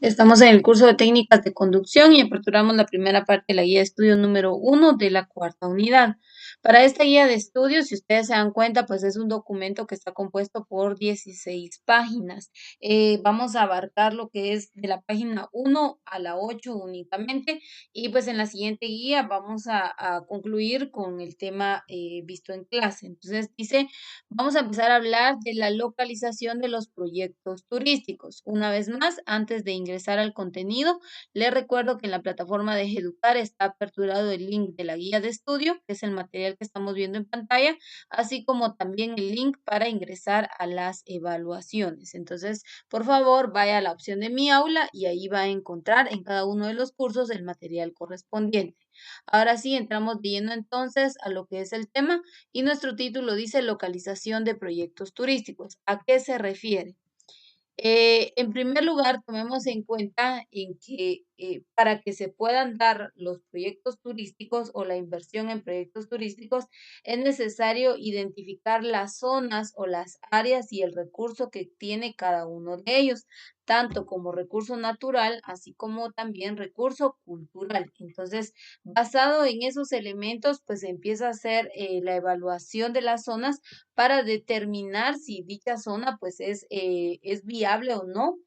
Estamos en el curso de técnicas de conducción y aperturamos la primera parte de la guía de estudio número 1 de la cuarta unidad. Para esta guía de estudio, si ustedes se dan cuenta, pues es un documento que está compuesto por 16 páginas. Vamos a abarcar lo que es de la página 1 a la 8 únicamente y pues en la siguiente guía vamos a concluir con el tema visto en clase. Entonces dice, vamos a empezar a hablar de la localización de los proyectos turísticos. Una vez más, antes de ingresar al contenido, les recuerdo que en la plataforma de Educar está aperturado el link de la guía de estudio, que es el material que estamos viendo en pantalla, así como también el link para ingresar a las evaluaciones. Entonces, por favor, vaya a la opción de mi aula y ahí va a encontrar en cada uno de los cursos el material correspondiente. Ahora sí, entramos viendo entonces a lo que es el tema y nuestro título dice localización de proyectos turísticos. ¿A qué se refiere? En primer lugar, tomemos en cuenta en que para que se puedan dar los proyectos turísticos o la inversión en proyectos turísticos, es necesario identificar las zonas o las áreas y el recurso que tiene cada uno de ellos, tanto como recurso natural, así como también recurso cultural. Entonces, basado en esos elementos, pues se empieza a hacer la evaluación de las zonas para determinar si dicha zona pues es viable o no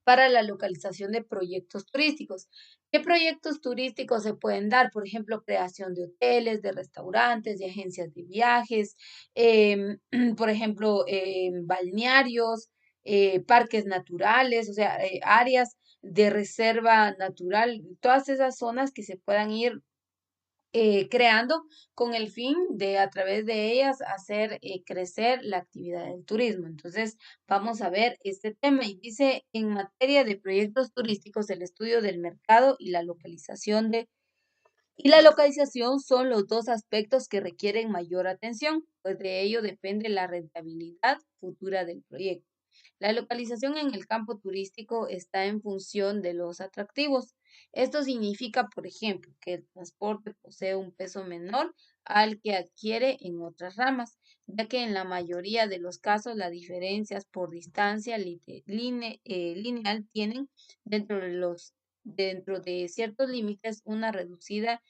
para la localización de proyectos turísticos. ¿Qué proyectos turísticos se pueden dar? Por ejemplo, creación de hoteles, de restaurantes, de agencias de viajes, por ejemplo, balnearios, parques naturales, o sea, áreas de reserva natural, todas esas zonas que se puedan ir creando con el fin de a través de ellas hacer crecer la actividad del turismo. Entonces, vamos a ver este tema y dice, en materia de proyectos turísticos, el estudio del mercado y la localización son los dos aspectos que requieren mayor atención, pues de ello depende la rentabilidad futura del proyecto. La localización en el campo turístico está en función de los atractivos. Esto significa, por ejemplo, que el transporte posee un peso menor al que adquiere en otras ramas, ya que en la mayoría de los casos las diferencias por distancia lineal tienen dentro de dentro de ciertos límites una reducida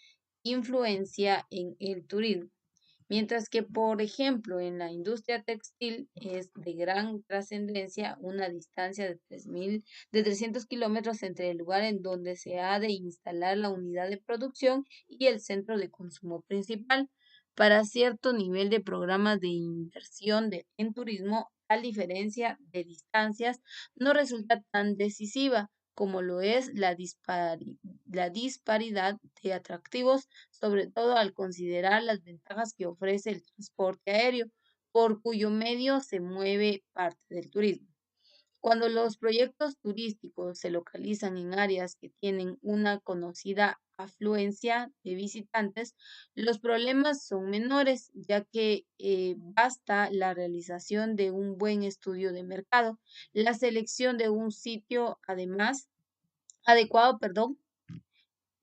influencia en el turismo. Mientras que, por ejemplo, en la industria textil es de gran trascendencia una distancia de 300 kilómetros entre el lugar en donde se ha de instalar la unidad de producción y el centro de consumo principal. Para cierto nivel de programas de inversión en turismo, tal diferencia de distancias no resulta tan decisiva como lo es la disparidad de atractivos, sobre todo al considerar las ventajas que ofrece el transporte aéreo, por cuyo medio se mueve parte del turismo. Cuando los proyectos turísticos se localizan en áreas que tienen una conocida afluencia de visitantes, los problemas son menores, ya que basta la realización de un buen estudio de mercado, la selección de un sitio adecuado, perdón,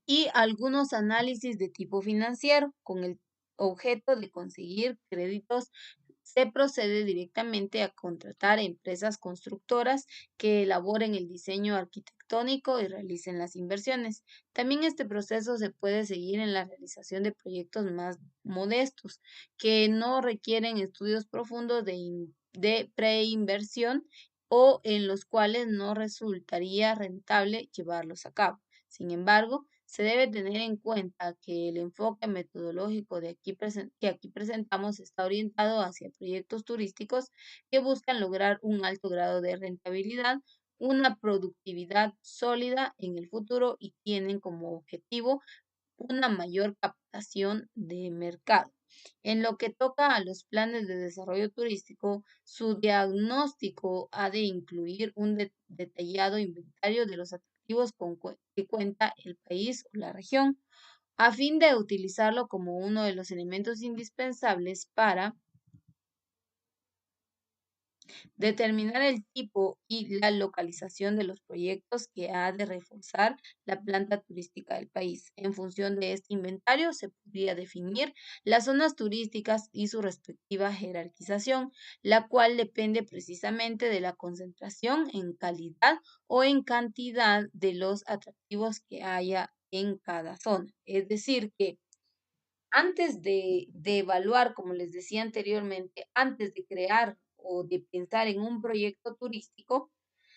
y algunos análisis de tipo financiero con el objeto de conseguir créditos. Se procede directamente a contratar empresas constructoras que elaboren el diseño arquitectónico y realicen las inversiones. También este proceso se puede seguir en la realización de proyectos más modestos que no requieren estudios profundos de preinversión o en los cuales no resultaría rentable llevarlos a cabo. Sin embargo, se debe tener en cuenta que el enfoque metodológico que aquí presentamos está orientado hacia proyectos turísticos que buscan lograr un alto grado de rentabilidad, una productividad sólida en el futuro y tienen como objetivo una mayor captación de mercado. En lo que toca a los planes de desarrollo turístico, su diagnóstico ha de incluir un detallado inventario de los atractivos que cuenta el país o la región, a fin de utilizarlo como uno de los elementos indispensables para Determinar el tipo y la localización de los proyectos que ha de reforzar la planta turística del país. En función de este inventario se podría definir las zonas turísticas y su respectiva jerarquización, la cual depende precisamente de la concentración en calidad o en cantidad de los atractivos que haya en cada zona. Es decir, que antes de evaluar, como les decía anteriormente, antes de crear o de pensar en un proyecto turístico,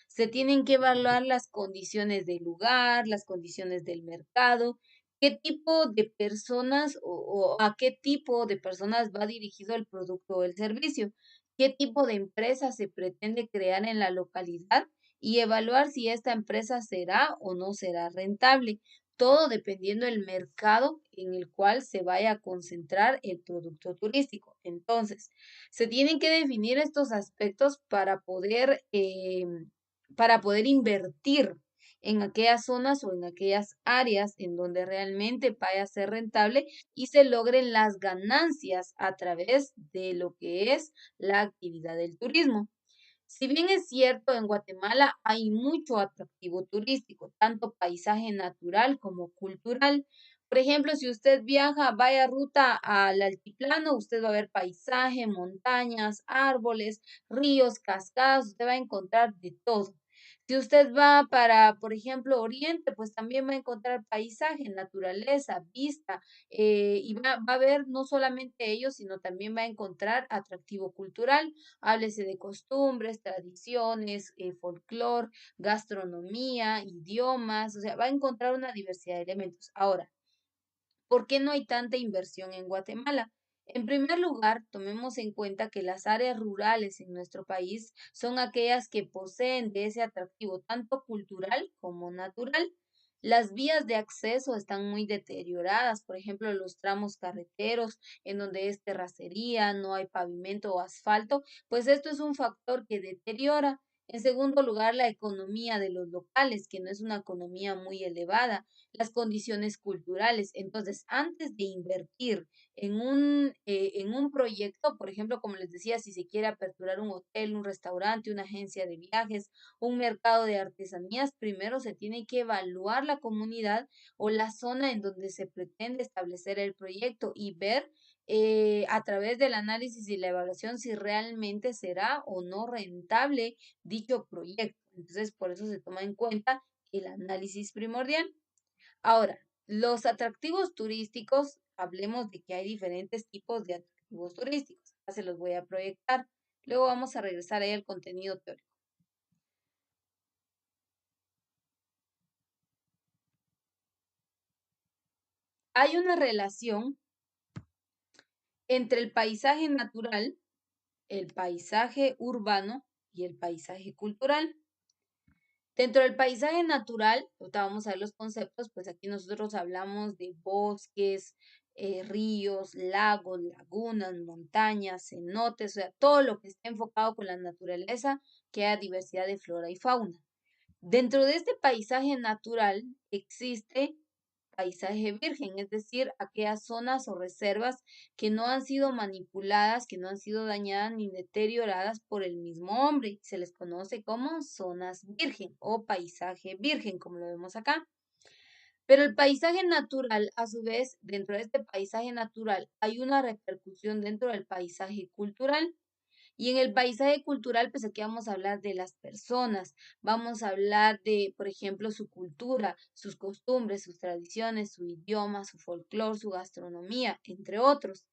se tienen que evaluar las condiciones del lugar, las condiciones del mercado, qué tipo de personas o a qué tipo de personas va dirigido el producto o el servicio, qué tipo de empresa se pretende crear en la localidad y evaluar si esta empresa será o no será rentable, todo dependiendo del mercado en el cual se vaya a concentrar el producto turístico. Entonces, se tienen que definir estos aspectos para poder invertir en aquellas zonas o en aquellas áreas en donde realmente vaya a ser rentable y se logren las ganancias a través de lo que es la actividad del turismo. Si bien es cierto, en Guatemala hay mucho atractivo turístico, tanto paisaje natural como cultural. Por ejemplo, si usted viaja, vaya ruta al altiplano, usted va a ver paisaje, montañas, árboles, ríos, cascadas, usted va a encontrar de todo. Si usted va para, por ejemplo, Oriente, pues también va a encontrar paisaje, naturaleza, vista, y va a ver no solamente ello, sino también va a encontrar atractivo cultural. Háblese de costumbres, tradiciones, folclore, gastronomía, idiomas, o sea, va a encontrar una diversidad de elementos. Ahora, ¿por qué no hay tanta inversión en Guatemala? En primer lugar, tomemos en cuenta que las áreas rurales en nuestro país son aquellas que poseen de ese atractivo tanto cultural como natural. Las vías de acceso están muy deterioradas, por ejemplo, los tramos carreteros en donde es terracería, no hay pavimento o asfalto, pues esto es un factor que deteriora. En segundo lugar, la economía de los locales, que no es una economía muy elevada, las condiciones culturales. Entonces, antes de invertir en un proyecto, por ejemplo, como les decía, si se quiere aperturar un hotel, un restaurante, una agencia de viajes, un mercado de artesanías, primero se tiene que evaluar la comunidad o la zona en donde se pretende establecer el proyecto y ver a través del análisis y la evaluación si realmente será o no rentable dicho proyecto. Entonces, por eso se toma en cuenta el análisis primordial. Ahora, los atractivos turísticos, hablemos de que hay diferentes tipos de atractivos turísticos. Ya se los voy a proyectar. Luego vamos a regresar ahí al contenido teórico. Hay una relación entre el paisaje natural, el paisaje urbano y el paisaje cultural. Dentro del paisaje natural, ahorita vamos a ver los conceptos, pues aquí nosotros hablamos de bosques, ríos, lagos, lagunas, montañas, cenotes, o sea, todo lo que esté enfocado con la naturaleza, que haya diversidad de flora y fauna. Dentro de este paisaje natural existe paisaje virgen, es decir, aquellas zonas o reservas que no han sido manipuladas, que no han sido dañadas ni deterioradas por el mismo hombre. Se les conoce como zonas virgen o paisaje virgen, como lo vemos acá. Pero el paisaje natural, a su vez, dentro de este paisaje natural hay una repercusión dentro del paisaje cultural. Y en el paisaje cultural, pues aquí vamos a hablar de las personas, vamos a hablar de, por ejemplo, su cultura, sus costumbres, sus tradiciones, su idioma, su folclore, su gastronomía, entre otros.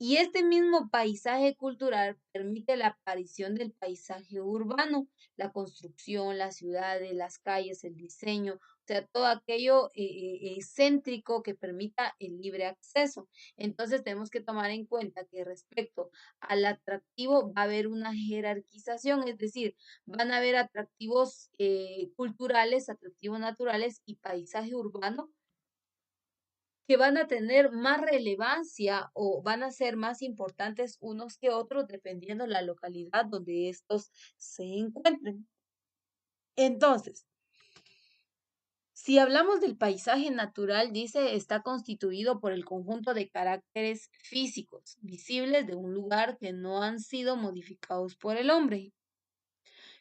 Y este mismo paisaje cultural permite la aparición del paisaje urbano, la construcción, las ciudades, las calles, el diseño, o sea, todo aquello céntrico que permita el libre acceso. Entonces tenemos que tomar en cuenta que respecto al atractivo va a haber una jerarquización, es decir, van a haber atractivos culturales, atractivos naturales y paisaje urbano que van a tener más relevancia o van a ser más importantes unos que otros dependiendo la localidad donde estos se encuentren. Entonces, si hablamos del paisaje natural, dice, está constituido por el conjunto de caracteres físicos visibles de un lugar que no han sido modificados por el hombre.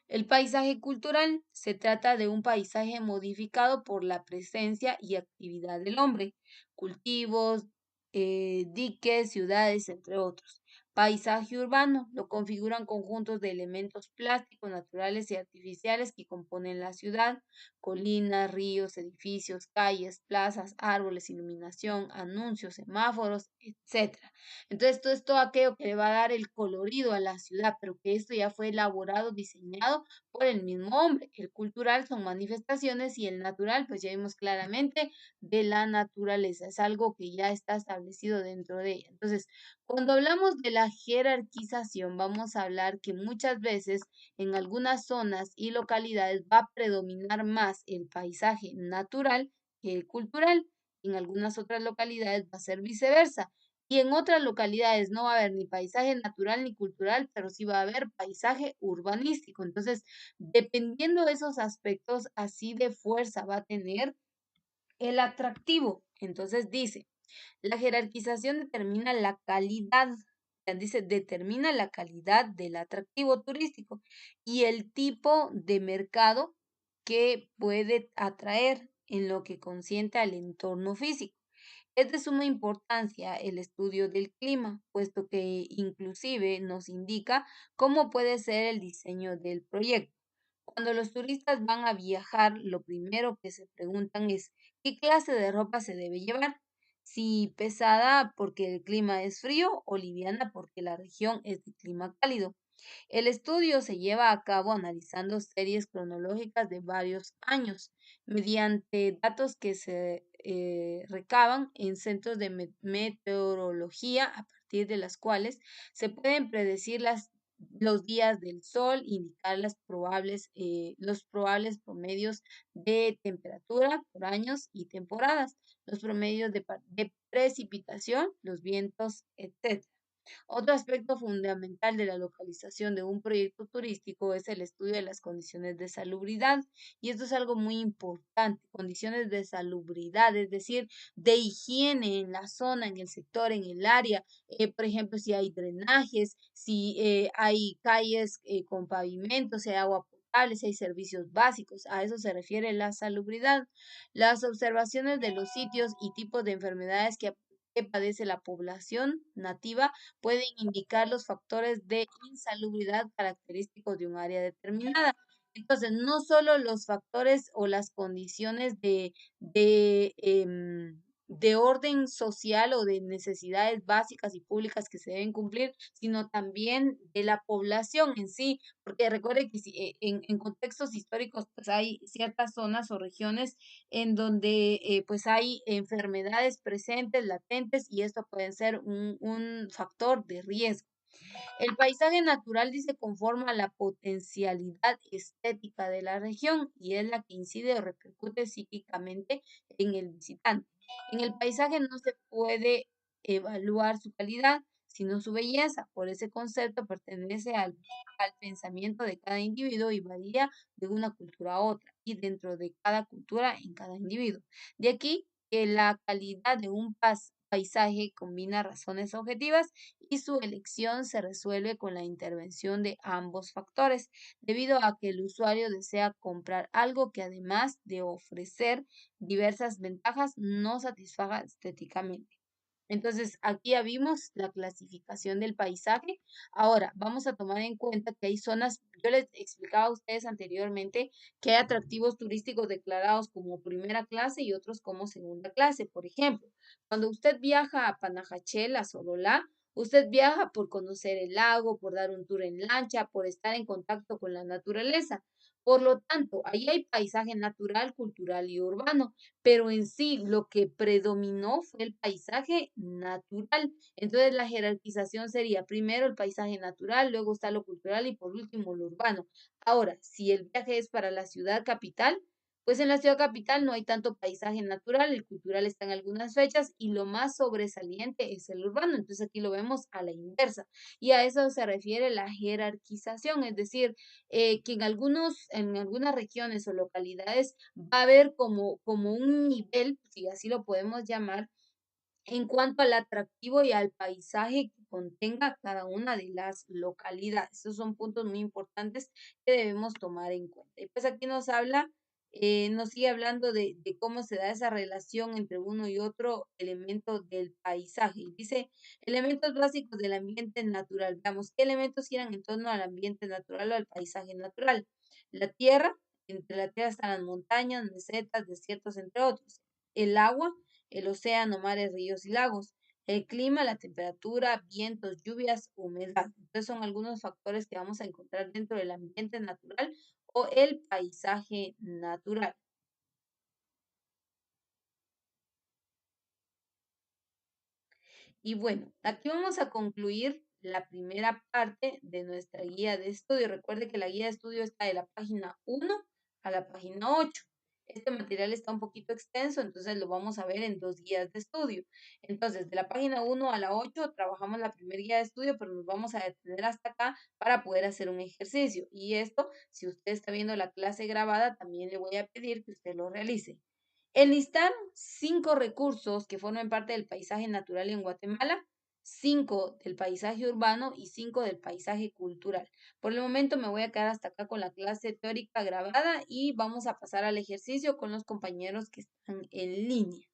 El paisaje cultural se trata de un paisaje modificado por la presencia y actividad del hombre, cultivos, diques, ciudades, entre otros. Paisaje urbano lo configuran conjuntos de elementos plásticos, naturales y artificiales que componen la ciudad, colinas, ríos, edificios, calles, plazas, árboles, iluminación, anuncios, semáforos, etcétera. Entonces, todo esto aquello que le va a dar el colorido a la ciudad, pero que esto ya fue elaborado, diseñado por el mismo hombre. El cultural son manifestaciones y el natural, pues ya vimos claramente, de la naturaleza. Es algo que ya está establecido dentro de ella. Entonces, cuando hablamos de la jerarquización, vamos a hablar que muchas veces en algunas zonas y localidades va a predominar más el paisaje natural que el cultural. En algunas otras localidades va a ser viceversa. Y en otras localidades no va a haber ni paisaje natural ni cultural, pero sí va a haber paisaje urbanístico. Entonces, dependiendo de esos aspectos, así de fuerza va a tener el atractivo. Entonces dice, la jerarquización determina la calidad, ya dice, determina la calidad del atractivo turístico y el tipo de mercado que puede atraer en lo que concierne al entorno físico. Es de suma importancia el estudio del clima, puesto que inclusive nos indica cómo puede ser el diseño del proyecto. Cuando los turistas van a viajar, lo primero que se preguntan es ¿qué clase de ropa se debe llevar? Si pesada porque el clima es frío o liviana porque la región es de clima cálido. El estudio se lleva a cabo analizando series cronológicas de varios años mediante datos que se recaban en centros de meteorología a partir de las cuales se pueden predecir los días del sol, indicar los probables promedios de temperatura por años y temporadas, los promedios de precipitación, los vientos, etc. Otro aspecto fundamental de la localización de un proyecto turístico es el estudio de las condiciones de salubridad. Y esto es algo muy importante, condiciones de salubridad, es decir, de higiene en la zona, en el sector, en el área. Por ejemplo, si hay drenajes, si hay calles con pavimento, si hay agua potable, si hay servicios básicos. A eso se refiere la salubridad. Las observaciones de los sitios y tipos de enfermedades que padece la población nativa pueden indicar los factores de insalubridad característicos de un área determinada. Entonces, no solo los factores o las condiciones de orden social o de necesidades básicas y públicas que se deben cumplir, sino también de la población en sí, porque recuerde que en contextos históricos pues hay ciertas zonas o regiones en donde pues hay enfermedades presentes, latentes, y esto puede ser un factor de riesgo. El paisaje natural, dice, conforma la potencialidad estética de la región y es la que incide o repercute psíquicamente en el visitante. En el paisaje no se puede evaluar su calidad, sino su belleza. Por ese concepto pertenece al pensamiento de cada individuo y varía de una cultura a otra y dentro de cada cultura en cada individuo. De aquí que la calidad de un paisaje combina razones objetivas y su elección se resuelve con la intervención de ambos factores, debido a que el usuario desea comprar algo que además de ofrecer diversas ventajas, no satisfaga estéticamente. Entonces, aquí ya vimos la clasificación del paisaje. Ahora, vamos a tomar en cuenta que hay zonas, yo les explicaba a ustedes anteriormente que hay atractivos turísticos declarados como primera clase y otros como segunda clase. Por ejemplo, cuando usted viaja a Panajachel, a Sololá, usted viaja por conocer el lago, por dar un tour en lancha, por estar en contacto con la naturaleza. Por lo tanto, ahí hay paisaje natural, cultural y urbano, pero en sí lo que predominó fue el paisaje natural. Entonces la jerarquización sería primero el paisaje natural, luego está lo cultural y por último lo urbano. Ahora, si el viaje es para la ciudad capital, pues en la ciudad capital no hay tanto paisaje natural, el cultural está en algunas fechas y lo más sobresaliente es el urbano. Entonces aquí lo vemos a la inversa. Y a eso se refiere la jerarquización, es decir, que en algunas regiones o localidades va a haber como un nivel, si así lo podemos llamar, en cuanto al atractivo y al paisaje que contenga cada una de las localidades. Esos son puntos muy importantes que debemos tomar en cuenta. Y pues aquí nos habla, nos sigue hablando de cómo se da esa relación entre uno y otro elemento del paisaje. Y dice, elementos básicos del ambiente natural. Veamos qué elementos giran en torno al ambiente natural o al paisaje natural. La tierra, entre la tierra están las montañas, mesetas, desiertos, entre otros. El agua, el océano, mares, ríos y lagos. El clima, la temperatura, vientos, lluvias, humedad. Entonces son algunos factores que vamos a encontrar dentro del ambiente natural o el paisaje natural. Y bueno, aquí vamos a concluir la primera parte de nuestra guía de estudio. Recuerde que la guía de estudio está de la página 1 a la página 8. Este material está un poquito extenso, entonces lo vamos a ver en dos guías de estudio. Entonces, de la página 1 a la 8 trabajamos la primera guía de estudio, pero nos vamos a detener hasta acá para poder hacer un ejercicio. Y esto, si usted está viendo la clase grabada, también le voy a pedir que usted lo realice. Enlistar 5 recursos que formen parte del paisaje natural en Guatemala, 5 del paisaje urbano y 5 del paisaje cultural. Por el momento me voy a quedar hasta acá con la clase teórica grabada y vamos a pasar al ejercicio con los compañeros que están en línea.